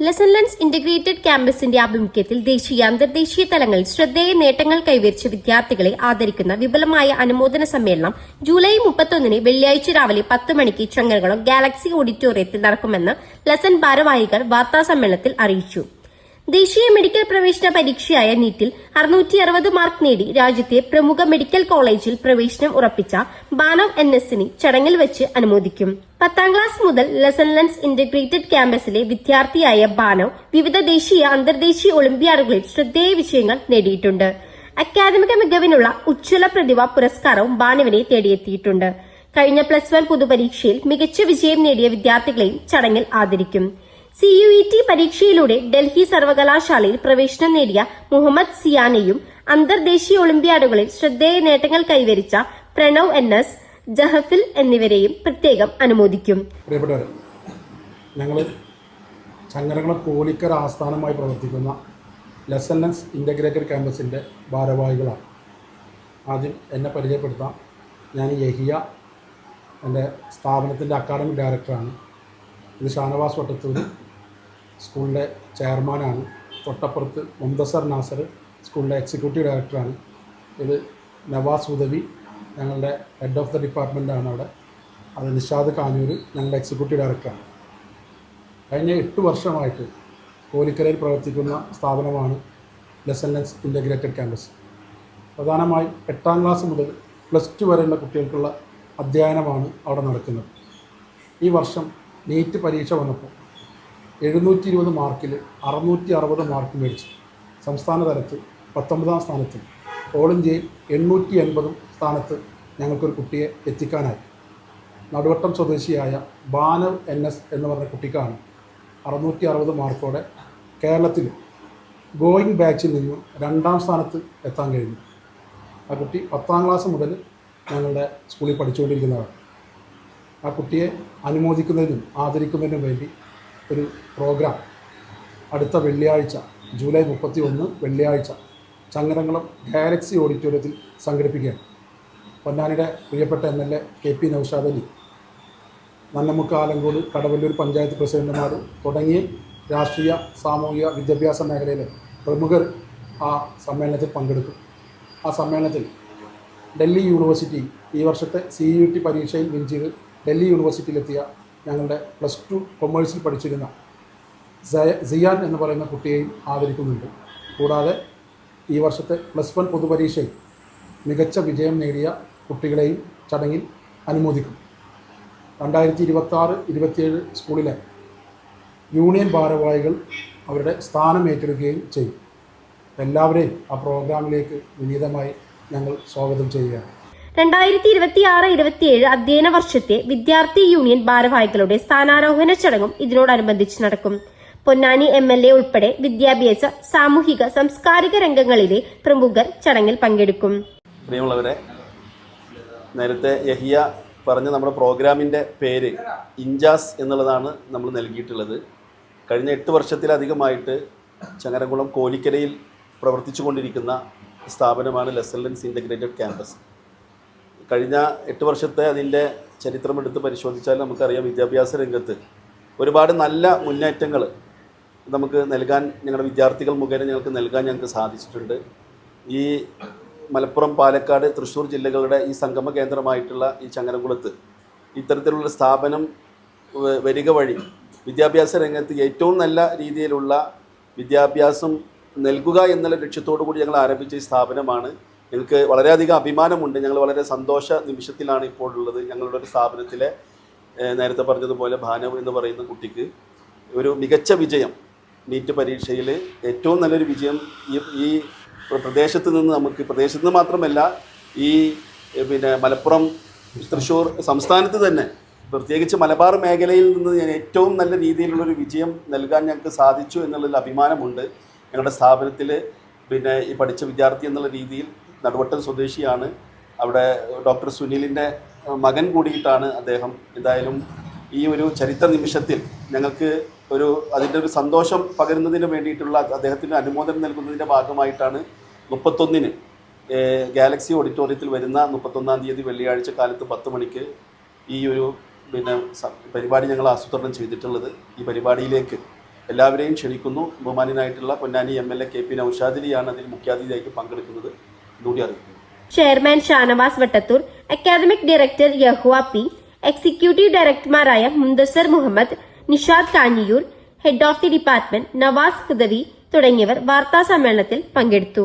Lesson learns integrated ക്യാമ്പസിന്റെ ആഭിമുഖ്യത്തിൽ ദേശീയ അന്തർദേശീയ തലങ്ങളിൽ ശ്രദ്ധേയ നേട്ടങ്ങൾ കൈവരിച്ച വിദ്യാർത്ഥികളെ ആദരിക്കുന്ന വിപുലമായ അനുമോദന സമ്മേളനം ജൂലൈ 31 വെള്ളിയാഴ്ച രാവിലെ 10 മണിക്ക് ചങ്ങരകുളം ഗാലക്സി ഓഡിറ്റോറിയത്തിൽ നടക്കുമെന്ന് ലെസൺ ഭാരവാഹികൾ വാർത്താസമ്മേളനത്തിൽ അറിയിച്ചു. ദേശീയ മെഡിക്കൽ പ്രവേശന പരീക്ഷയായ നീറ്റിൽ 660 മാർക്ക് നേടി രാജ്യത്തെ പ്രമുഖ മെഡിക്കൽ കോളേജിൽ പ്രവേശനം ഉറപ്പിച്ച ബാനവ് NSനെ ചടങ്ങിൽ വെച്ച് അനുമോദിക്കും. 10ാം ക്ലാസ് മുതൽ ലെസൺ ലേൺസ് ഇന്റഗ്രേറ്റഡ് ക്യാമ്പസിലെ വിദ്യാർത്ഥിയായ ബാനവ് വിവിധ ദേശീയ അന്തർദേശീയ ഒളിമ്പ്യാഡുകളിൽ ശ്രദ്ധേയ വിജയങ്ങൾ നേടിയിട്ടുണ്ട്. അക്കാദമിക മികവിനുള്ള ഉജ്ജ്വല പ്രതിഭ പുരസ്കാരവും ബാനുവിനെ തേടിയെത്തിയിട്ടുണ്ട്. കഴിഞ്ഞ +1 പൊതുപരീക്ഷയിൽ മികച്ച വിജയം നേടിയ വിദ്യാർത്ഥികളെയും ചടങ്ങിൽ ആദരിക്കും. CUET പരീക്ഷയിലൂടെ ഡൽഹി സർവകലാശാലയിൽ പ്രവേശനം നേടിയ മുഹമ്മദ് സിയാനെയും അന്തർദേശീയ ഒളിമ്പ്യാഡുകളിൽ ശ്രദ്ധേയ നേട്ടങ്ങൾ കൈവരിച്ച പ്രണവ് NS, ജഹഫിൽ എന്നിവരെയും പ്രത്യേകം അനുമോദിക്കും. പ്രിയപ്പെട്ടവരെ, ഞങ്ങൾ ചങ്ങരകുളം കോളിക്കര ആസ്ഥാനമായി പ്രവർത്തിക്കുന്ന ലെസൺ ലേൺസ് ഇന്റഗ്രേറ്റഡ് ക്യാമ്പസിൻ്റെ ഭാരവാഹികളാണ്. ആദ്യം എന്നെ പരിചയപ്പെടുത്താം. ഞാൻ യഹിയ, എൻ്റെ സ്ഥാപനത്തിൻ്റെ അക്കാഡമിക് ഡയറക്ടറാണ്. ഇത് ഷാനവാസ് വട്ടത്തൂർ സ്കൂളിലെ ചെയർമാനാണ്. തൊട്ടപ്പുറത്ത് മുംതസർ നാസർ സ്കൂളിലെ എക്സിക്യൂട്ടീവ് ഡയറക്ടറാണ്. ഇത് നവാസ് ഉദവി ഞങ്ങളുടെ ഹെഡ് ഓഫ് ദ ഡിപ്പാർട്ട്മെൻറ്റാണ് അവിടെ. അത് നിഷാദ് കാഞ്ഞൂർ ഞങ്ങളുടെ എക്സിക്യൂട്ടീവ് ഡയറക്ടറാണ്. കഴിഞ്ഞ 8 വർഷമായിട്ട് കോലിക്കരയിൽ പ്രവർത്തിക്കുന്ന സ്ഥാപനമാണ് ലെസൺ ലേൺസ് ഇൻ്റഗ്രേറ്റഡ് ക്യാമ്പസ്. പ്രധാനമായും 8ാം ക്ലാസ് മുതൽ +2 വരെയുള്ള കുട്ടികൾക്കുള്ള അധ്യയനമാണ് അവിടെ നടക്കുന്നത്. ഈ വർഷം നീറ്റ് പരീക്ഷ വന്നപ്പോൾ 720 മാർക്കിൽ 660 മാർക്ക് മേടിച്ചു സംസ്ഥാന തലത്തിൽ 19ാം സ്ഥാനത്തും ഓൾ ഇന്ത്യയിൽ 880 സ്ഥാനത്ത് ഞങ്ങൾക്കൊരു കുട്ടിയെ എത്തിക്കാനായി. നടുവട്ടം സ്വദേശിയായ ബാനവ് NS എന്ന് പറഞ്ഞ കുട്ടിക്കാണ് 660 മാർക്കോടെ കേരളത്തിൽ ഗോയിങ് ബാച്ചിൽ നിന്നും 2ാം സ്ഥാനത്ത് എത്താൻ കഴിഞ്ഞു. ആ കുട്ടി 10ാം ക്ലാസ് മുതൽ ഞങ്ങളുടെ സ്കൂളിൽ പഠിച്ചുകൊണ്ടിരിക്കുന്നതാണ്. ആ കുട്ടിയെ അനുമോദിക്കുന്നതിനും ആദരിക്കുന്നതിനും വേണ്ടി ഒരു പ്രോഗ്രാം അടുത്ത വെള്ളിയാഴ്ച ജൂലൈ 31 വെള്ളിയാഴ്ച ചങ്ങരകുളം ഗാലക്സി ഓഡിറ്റോറിയത്തിൽ സംഘടിപ്പിക്കുകയാണ്. പൊന്നാനിയുടെ പ്രിയപ്പെട്ട MLA KP നൗഷാദ് അലി, നന്നമുക്ക് ആലങ്കോട്, കടവല്ലൂർ പഞ്ചായത്ത് പ്രസിഡന്റുമാർ തുടങ്ങി രാഷ്ട്രീയ സാമൂഹിക വിദ്യാഭ്യാസ മേഖലയിലെ പ്രമുഖർ ആ സമ്മേളനത്തിൽ പങ്കെടുക്കും. ആ സമ്മേളനത്തിൽ ഡൽഹി യൂണിവേഴ്സിറ്റി ഈ വർഷത്തെ CUET പരീക്ഷയിൽ വിൻ ചെയ്ത് ഡൽഹി യൂണിവേഴ്സിറ്റിയിലെത്തിയ ഞങ്ങളുടെ +2 കൊമേഴ്സിൽ പഠിച്ചിരുന്ന സിയാൻ എന്ന് പറയുന്ന കുട്ടിയെയും ആദരിക്കുന്നുണ്ട്. കൂടാതെ ഈ വർഷത്തെ +1 പൊതുപരീക്ഷയിൽ മികച്ച വിജയം നേടിയ കുട്ടികളെയും ചടങ്ങിൽ അനുമോദിക്കും. 2026-27 സ്കൂളിലെ യൂണിയൻ ഭാരവാഹികൾ അവരുടെ സ്ഥാനം ഏറ്റെടുക്കുകയും ചെയ്യും. എല്ലാവരെയും ആ പ്രോഗ്രാമിലേക്ക് വിനീതമായി ഞങ്ങൾ സ്വാഗതം ചെയ്യുകയാണ്. 2026-27 അധ്യയന വർഷത്തെ വിദ്യാർത്ഥി യൂണിയൻ ഭാരവാഹികളുടെ സ്ഥാനാരോഹണ ചടങ്ങും ഇതിനോടനുബന്ധിച്ച് നടക്കും. പൊന്നാനി MLA ഉൾപ്പെടെ വിദ്യാഭ്യാസ, സാമൂഹിക, സാംസ്കാരിക രംഗങ്ങളിലെ പ്രമുഖർ ചടങ്ങിൽ പങ്കെടുക്കും. പ്രിയമുള്ളവരെ, നേരത്തെ യഹിയ പറഞ്ഞ നമ്മുടെ പ്രോഗ്രാമിൻ്റെ പേര് ഇൻജാസ് എന്നുള്ളതാണ് നമ്മൾ നൽകിയിട്ടുള്ളത്. കഴിഞ്ഞ 8 വർഷത്തിലധികമായിട്ട് ചങ്ങരകുളം കോലിക്കരയിൽ പ്രവർത്തിച്ചു കൊണ്ടിരിക്കുന്ന സ്ഥാപനമാണ് ലെസൺ ലേൺസ് ഇൻ്റഗ്രേറ്റഡ് ക്യാമ്പസ്. കഴിഞ്ഞ 8 വർഷത്തെ അതിൻ്റെ ചരിത്രമെടുത്ത് പരിശോധിച്ചാൽ നമുക്കറിയാം, വിദ്യാഭ്യാസ രംഗത്ത് ഒരുപാട് നല്ല മുന്നേറ്റങ്ങൾ നമുക്ക് നൽകാൻ, ഞങ്ങളുടെ വിദ്യാർത്ഥികൾ മുഖേന ഞങ്ങൾക്ക് സാധിച്ചിട്ടുണ്ട്. ഈ മലപ്പുറം, പാലക്കാട്, തൃശ്ശൂർ ജില്ലകളുടെ ഈ സംഗമ കേന്ദ്രമായിട്ടുള്ള ഈ ചങ്ങരകുളത്ത് ഇത്തരത്തിലുള്ള സ്ഥാപനം വരിക വഴി വിദ്യാഭ്യാസ രംഗത്ത് ഏറ്റവും നല്ല രീതിയിലുള്ള വിദ്യാഭ്യാസം നൽകുക എന്നുള്ള ലക്ഷ്യത്തോടു കൂടി ഞങ്ങൾ ആരംഭിച്ച ഈ സ്ഥാപനമാണ്. ഞങ്ങൾക്ക് വളരെയധികം അഭിമാനമുണ്ട്. ഞങ്ങൾ വളരെ സന്തോഷ നിമിഷത്തിലാണ് ഇപ്പോൾ ഉള്ളത്. ഞങ്ങളുടെ ഒരു സ്ഥാപനത്തിലെ നേരത്തെ പറഞ്ഞതുപോലെ ബാനവ് എന്ന് പറയുന്ന കുട്ടിക്ക് ഒരു മികച്ച വിജയം, നീറ്റ് പരീക്ഷയിൽ ഏറ്റവും നല്ലൊരു വിജയം ഈ പ്രദേശത്ത് നിന്ന് മാത്രമല്ല, ഈ മലപ്പുറം, തൃശ്ശൂർ സംസ്ഥാനത്ത് തന്നെ, പ്രത്യേകിച്ച് മലബാർ മേഖലയിൽ നിന്ന് ഏറ്റവും നല്ല രീതിയിലുള്ളൊരു വിജയം നൽകാൻ ഞങ്ങൾക്ക് സാധിച്ചു എന്നുള്ളതിൽ അഭിമാനമുണ്ട്. ഞങ്ങളുടെ സ്ഥാപനത്തിൽ ഈ പഠിച്ച വിദ്യാർത്ഥി എന്നുള്ള രീതിയിൽ നടുവട്ടം സ്വദേശിയാണ്. അവിടെ ഡോക്ടർ സുനിലിൻ്റെ മകൻ കൂടിയിട്ടാണ് അദ്ദേഹം. എന്തായാലും ഈ ഒരു ചരിത്ര നിമിഷത്തിൽ ഞങ്ങൾക്ക് അതിൻ്റെ ഒരു സന്തോഷം പകരുന്നതിന് വേണ്ടിയിട്ടുള്ള അദ്ദേഹത്തിന് അനുമോദനം നൽകുന്നതിൻ്റെ ഭാഗമായിട്ടാണ് 31-ന് ഗാലക്സി ഓഡിറ്റോറിയത്തിൽ വരുന്ന 31-ാം തീയതി വെള്ളിയാഴ്ച കാലത്ത് 10 മണിക്ക് ഈ ഒരു പരിപാടി ഞങ്ങൾ ആസൂത്രണം ചെയ്തിട്ടുള്ളത്. ഈ പരിപാടിയിലേക്ക് എല്ലാവരെയും ക്ഷണിക്കുന്നു. ബഹുമാനായിട്ടുള്ള പൊന്നാനി MLA KP നൗഷാദിലിയാണ് അതിൽ മുഖ്യാതിഥിയായിട്ട് പങ്കെടുക്കുന്നത് എന്നുകൂടി അറിയിക്കുന്നു. Chairman Shanavas Vattathur, academic director Yahya P, executive ഡയറക്ടർമാരായ Muntasir Muhammad, Nishad Kanhiyur, head of the department Navas Hudavi തുടങ്ങിയവർ വാർത്താ സമ്മേളനത്തിൽ പങ്കെടുത്തു.